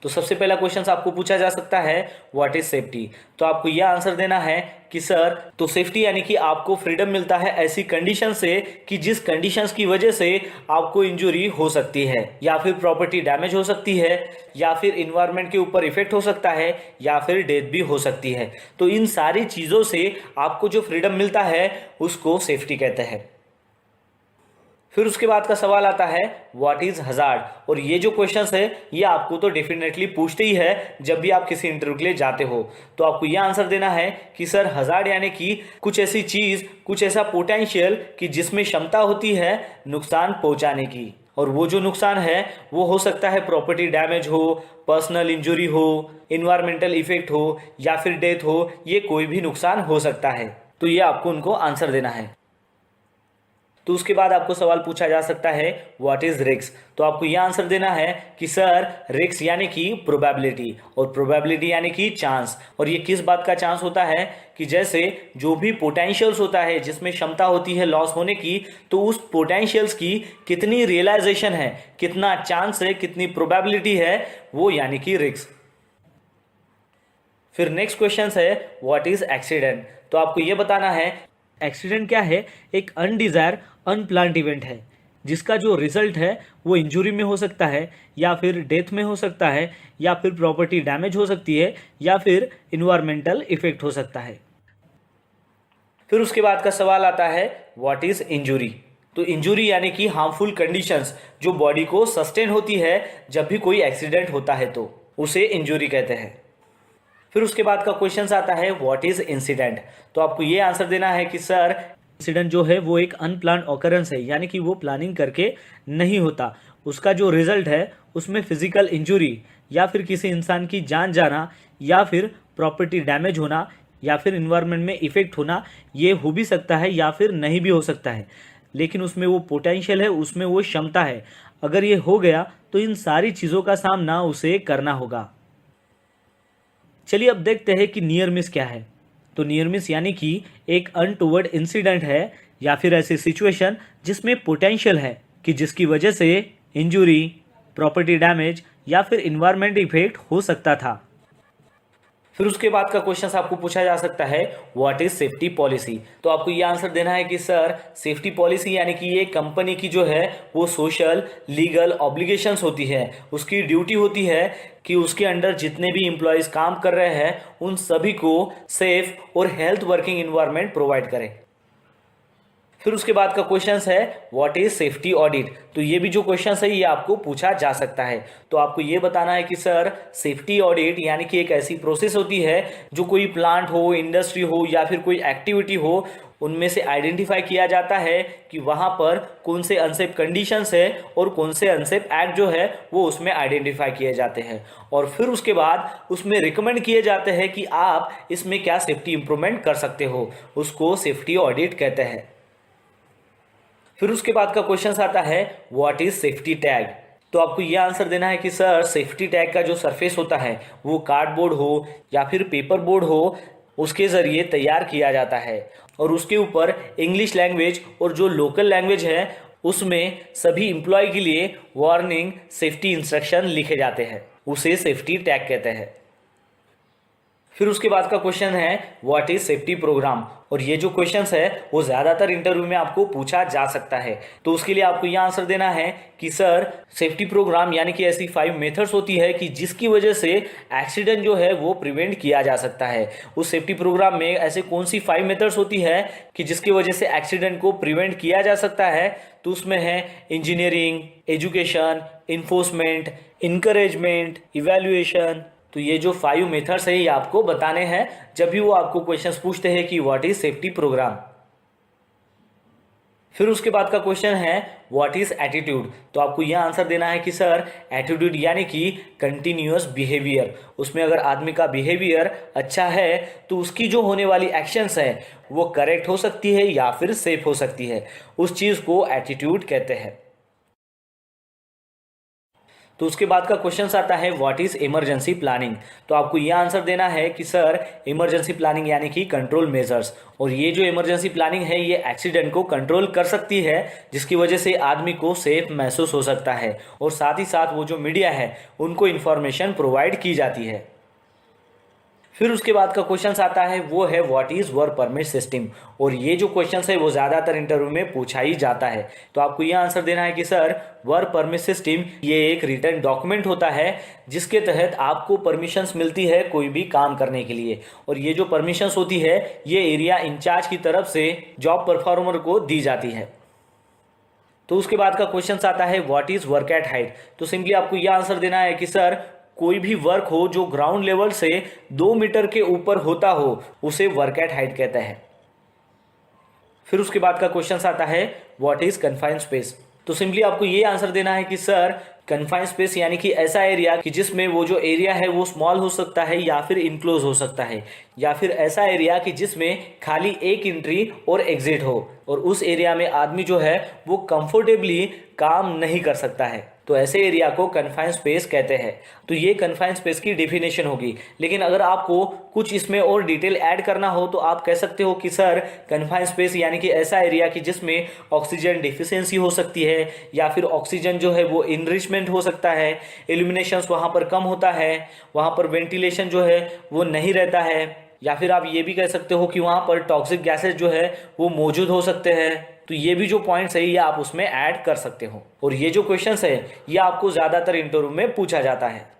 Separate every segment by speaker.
Speaker 1: तो सबसे पहला क्वेश्चन आपको पूछा जा सकता है व्हाट इज सेफ्टी। तो आपको यह आंसर देना है कि सर, तो सेफ्टी यानी कि आपको फ्रीडम मिलता है ऐसी कंडीशन से कि जिस कंडीशंस की वजह से आपको इंजरी हो सकती है, या फिर प्रॉपर्टी डैमेज हो सकती है, या फिर इन्वायरमेंट के ऊपर इफेक्ट हो सकता है, या फिर डेथ भी हो सकती है। तो इन सारी चीजों से आपको जो फ्रीडम मिलता है उसको सेफ्टी कहते हैं। फिर उसके बाद का सवाल आता है व्हाट इज हजार्ड। और ये जो क्वेश्चंस है ये आपको तो डेफिनेटली पूछते ही है जब भी आप किसी इंटरव्यू के लिए जाते हो। तो आपको ये आंसर देना है कि सर, हजार्ड यानी कि कुछ ऐसी चीज, कुछ ऐसा पोटेंशियल कि जिसमें क्षमता होती है नुकसान पहुंचाने की। और वो जो नुकसान है वो हो सकता है प्रॉपर्टी डैमेज हो, पर्सनल इंजरी हो, इन्वायरमेंटल इफेक्ट हो, या फिर डेथ हो। ये कोई भी नुकसान हो सकता है। तो ये आपको उनको आंसर देना है। तो उसके बाद आपको सवाल पूछा जा सकता है व्हाट इज रिस्क। तो आपको यह आंसर देना है कि सर, रिस्क यानी कि प्रोबेबिलिटी, और प्रोबेबिलिटी यानी कि चांस। और ये किस बात का चांस होता है कि जैसे जो भी पोटेंशियल्स होता है जिसमें क्षमता होती है लॉस होने की, तो उस पोटेंशियल्स की कितनी रियलाइजेशन है, कितना चांस है, कितनी प्रोबेबिलिटी है, वो यानी कि रिस्क। फिर नेक्स्ट क्वेश्चन है व्हाट इज एक्सीडेंट। तो आपको यह बताना है एक्सीडेंट क्या है। एक अनडिजायर अनप्लान्ड इवेंट है जिसका जो रिजल्ट है वो इंजरी में हो सकता है, या फिर डेथ में हो सकता है, या फिर प्रॉपर्टी डैमेज हो सकती है, या फिर इन्वायरमेंटल इफेक्ट हो सकता है। फिर उसके बाद का सवाल आता है व्हाट इज इंजुरी। तो इंजुरी यानी कि हार्मफुल कंडीशंस जो बॉडी को सस्टेन होती है जब भी कोई एक्सीडेंट होता है, तो उसे इंजुरी कहते हैं। फिर उसके बाद का क्वेश्चन आता है व्हाट इज इंसिडेंट। तो आपको ये आंसर देना है कि सर, इंसिडेंट जो है वो एक अनप्लान्ड ऑकरेंस है, यानी कि वो प्लानिंग करके नहीं होता। उसका जो रिजल्ट है उसमें फिजिकल इंजुरी, या फिर किसी इंसान की जान जाना, या फिर प्रॉपर्टी डैमेज होना, या फिर इन्वायरमेंट में इफेक्ट होना, ये हो भी सकता है या फिर नहीं भी हो सकता है। लेकिन उसमें वो पोटेंशियल है, उसमें वो क्षमता है। अगर ये हो गया तो इन सारी चीज़ों का सामना उसे करना होगा। चलिए अब देखते हैं कि नियर मिस क्या है। तो नियर मिस यानी कि एक अनटूवर्ड इंसिडेंट है, या फिर ऐसी सिचुएशन जिसमें पोटेंशियल है कि जिसकी वजह से इंजुरी, प्रॉपर्टी डैमेज, या फिर इन्वायरमेंट इफेक्ट हो सकता था। फिर उसके बाद का क्वेश्चन आपको पूछा जा सकता है व्हाट इज सेफ्टी पॉलिसी। तो आपको ये आंसर देना है कि सर, सेफ्टी पॉलिसी यानी कि ये कंपनी की जो है वो सोशल लीगल ऑब्लिगेशंस होती है, उसकी ड्यूटी होती है कि उसके अंडर जितने भी एम्प्लॉयज काम कर रहे हैं उन सभी को सेफ और हेल्थ वर्किंग इन्वायरमेंट प्रोवाइड करें। फिर उसके बाद का क्वेश्चन है व्हाट इज सेफ्टी ऑडिट। तो ये भी जो क्वेश्चन है ये आपको पूछा जा सकता है। तो आपको ये बताना है कि सर, सेफ्टी ऑडिट यानी कि एक ऐसी प्रोसेस होती है जो कोई प्लांट हो, इंडस्ट्री हो, या फिर कोई एक्टिविटी हो, उनमें से आइडेंटिफाई किया जाता है कि वहाँ पर कौन से अनसेफ कंडीशंस है और कौन से अनसेफ एक्ट जो है वो उसमें आइडेंटिफाई किए जाते हैं। और फिर उसके बाद उसमें रिकमेंड किए जाते हैं कि आप इसमें क्या सेफ्टी इंप्रूवमेंट कर सकते हो, उसको सेफ्टी ऑडिट कहते हैं। फिर उसके बाद का क्वेश्चन आता है व्हाट इज सेफ्टी टैग। तो आपको यह आंसर देना है कि सर, सेफ्टी टैग का जो सरफेस होता है वो कार्डबोर्ड हो या फिर पेपर बोर्ड हो, उसके ज़रिए तैयार किया जाता है, और उसके ऊपर इंग्लिश लैंग्वेज और जो लोकल लैंग्वेज है उसमें सभी इंप्लॉय के लिए वार्निंग, सेफ्टी इंस्ट्रक्शन लिखे जाते हैं, उसे सेफ्टी टैग कहते हैं। फिर उसके बाद का क्वेश्चन है व्हाट इज सेफ्टी प्रोग्राम। और ये जो क्वेश्चन है वो ज़्यादातर इंटरव्यू में आपको पूछा जा सकता है। तो उसके लिए आपको ये आंसर देना है कि सर, सेफ्टी प्रोग्राम यानी कि ऐसी 5 मेथड्स होती है कि जिसकी वजह से एक्सीडेंट जो है वो प्रिवेंट किया जा सकता है। उस सेफ्टी प्रोग्राम में ऐसे कौन सी 5 मेथड्स होती है कि जिसकी वजह से एक्सीडेंट को प्रिवेंट किया जा सकता है। तो उसमें है engineering, education, enforcement, encouragement, evaluation. तो ये जो 5 मेथड्स है ये आपको बताने हैं जब भी वो आपको क्वेश्चंस पूछते हैं कि व्हाट इज सेफ्टी प्रोग्राम। फिर उसके बाद का क्वेश्चन है व्हाट इज एटीट्यूड। तो आपको यह आंसर देना है कि सर, एटीट्यूड यानी कि कंटिन्यूअस बिहेवियर। उसमें अगर आदमी का बिहेवियर अच्छा है तो उसकी जो होने वाली एक्शंस है वो करेक्ट हो सकती है या फिर सेफ हो सकती है, उस चीज़ को एटीट्यूड कहते हैं। तो उसके बाद का क्वेश्चन आता है व्हाट इज इमरजेंसी प्लानिंग। तो आपको यह आंसर देना है कि सर इमरजेंसी प्लानिंग यानी कि कंट्रोल मेजर्स। और ये जो इमरजेंसी प्लानिंग है ये एक्सीडेंट को कंट्रोल कर सकती है, जिसकी वजह से आदमी को सेफ महसूस हो सकता है और साथ ही साथ वो जो मीडिया है उनको इन्फॉर्मेशन प्रोवाइड की जाती है। फिर उसके बाद का क्वेश्चन आता है वो है what is work permit system. और ये जो क्वेश्चन है वो ज़्यादातर इंटरव्यू में पूछा ही जाता है। तो आपको ये आंसर देना है कि सर वर्क परमिट सिस्टम ये एक रिटर्न डॉक्यूमेंट होता है जिसके तहत आपको परमिशंस मिलती है कोई भी काम करने के लिए। और ये जो परमिशंस होती है ये एरिया इंचार्ज की तरफ से जॉब परफॉर्मर को दी जाती है। तो उसके बाद का क्वेश्चन आता है what is work at height. तो सिंपली आपको यह आंसर देना है कि सर कोई भी वर्क हो जो ग्राउंड लेवल से 2 मीटर के ऊपर होता हो उसे वर्क एट हाइट कहते हैं। फिर उसके बाद का क्वेश्चन आता है व्हाट इज कन्फाइंड स्पेस। तो सिंपली आपको ये आंसर देना है कि सर कन्फाइंड स्पेस यानी कि ऐसा एरिया कि जिसमें वो जो एरिया है वो स्मॉल हो सकता है या फिर इनक्लोज हो सकता है, या फिर ऐसा एरिया कि जिसमें खाली एक एंट्री और एग्जिट हो और उस एरिया में आदमी जो है वो कंफर्टेबली काम नहीं कर सकता है। तो ऐसे एरिया को कन्फाइंड स्पेस कहते हैं। तो ये कन्फाइंड स्पेस की डेफिनेशन होगी। लेकिन अगर आपको कुछ इसमें और डिटेल ऐड करना हो तो आप कह सकते हो कि सर कन्फाइंड स्पेस यानी कि ऐसा एरिया कि जिसमें ऑक्सीजन डिफिशियंसी हो सकती है या फिर ऑक्सीजन जो है वो इनरिचमेंट हो सकता है, इल्यूमिनेशंस वहाँ पर कम होता है, वहाँ पर वेंटिलेशन जो है वो नहीं रहता है, या फिर आप ये भी कह सकते हो कि वहाँ पर टॉक्सिक गैसेज जो है वो मौजूद हो सकते हैं। तो ये भी जो पॉइंट्स है ये आप उसमें ऐड कर सकते हो। और ये जो क्वेश्चंस है ये आपको ज़्यादातर इंटरव्यू में पूछा जाता है।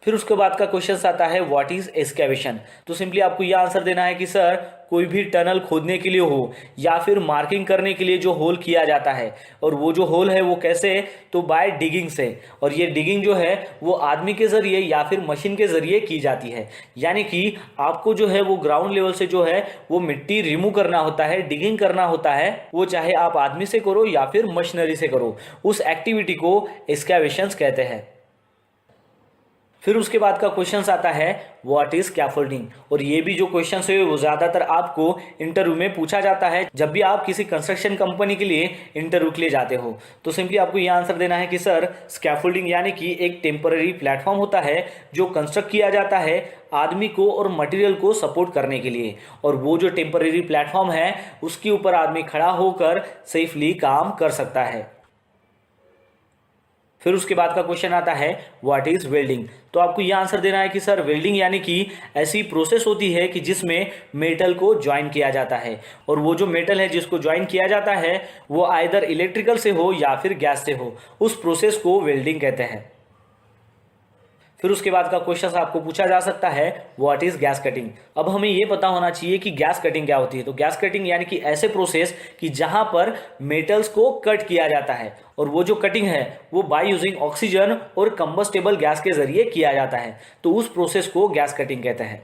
Speaker 1: फिर उसके बाद का क्वेश्चन आता है व्हाट इज एक्सकेवेशन। तो सिंपली आपको यह आंसर देना है कि सर कोई भी टनल खोदने के लिए हो या फिर मार्किंग करने के लिए जो होल किया जाता है, और वो जो होल है वो कैसे, तो बाय डिगिंग से। और ये डिगिंग जो है वो आदमी के ज़रिए या फिर मशीन के ज़रिए की जाती है। यानी कि आपको जो है वो ग्राउंड लेवल से जो है वो मिट्टी रिमूव करना होता है, डिगिंग करना होता है, वो चाहे आप आदमी से करो या फिर मशीनरी से करो, उस एक्टिविटी को एक्सकेवेशंस कहते हैं। फिर उसके बाद का क्वेश्चन आता है व्हाट इज स्कैफोल्डिंग। और ये भी जो क्वेश्चन है वो ज़्यादातर आपको इंटरव्यू में पूछा जाता है जब भी आप किसी कंस्ट्रक्शन कंपनी के लिए इंटरव्यू के लिए जाते हो। तो सिंपली आपको ये आंसर देना है कि सर स्कैफोल्डिंग यानी कि एक टेम्पररी प्लेटफॉर्म होता है जो कंस्ट्रक्ट किया जाता है आदमी को और मटेरियल को सपोर्ट करने के लिए। और वो जो टेम्पररी प्लेटफॉर्म है उसके ऊपर आदमी खड़ा होकर सेफली काम कर सकता है। फिर उसके बाद का क्वेश्चन आता है व्हाट इज वेल्डिंग। तो आपको यह आंसर देना है कि सर वेल्डिंग यानी कि ऐसी प्रोसेस होती है कि जिसमें मेटल को ज्वाइन किया जाता है, और वो जो मेटल है जिसको ज्वाइन किया जाता है वो आइदर इलेक्ट्रिकल से हो या फिर गैस से हो, उस प्रोसेस को वेल्डिंग कहते हैं। फिर उसके बाद का क्वेश्चन आपको पूछा जा सकता है व्हाट इज गैस कटिंग। अब हमें ये पता होना चाहिए कि गैस कटिंग क्या होती है। तो गैस कटिंग यानी कि ऐसे प्रोसेस कि जहां पर मेटल्स को कट किया जाता है, और वो जो कटिंग है वो बाय यूजिंग ऑक्सीजन और कंबस्टेबल गैस के जरिए किया जाता है। तो उस प्रोसेस को गैस कटिंग कहते हैं।